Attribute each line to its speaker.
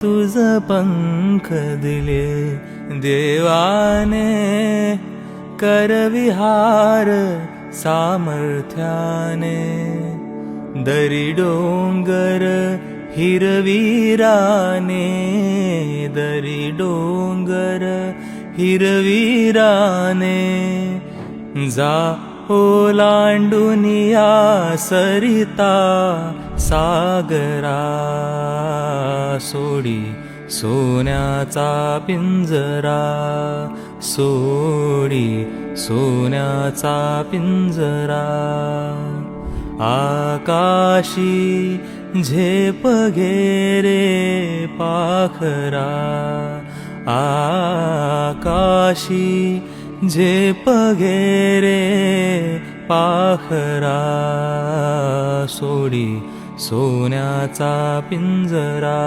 Speaker 1: तुझ पंख दिले देवाने, करविहार सामर्थ्याने. दरी डोंगर हिरवीराने, दरी डोंगर हिरवीराने. जा ओलांडुनिया सरिता सागरा, सोडी सोन्याचा पिंजरा, सोडी सोन्याचा पिंजरा. आकाशी झेप घेरे पाखरा, आकाशी झेप घेरे पाखरा. सोडी सोन्याचा पिंजरा.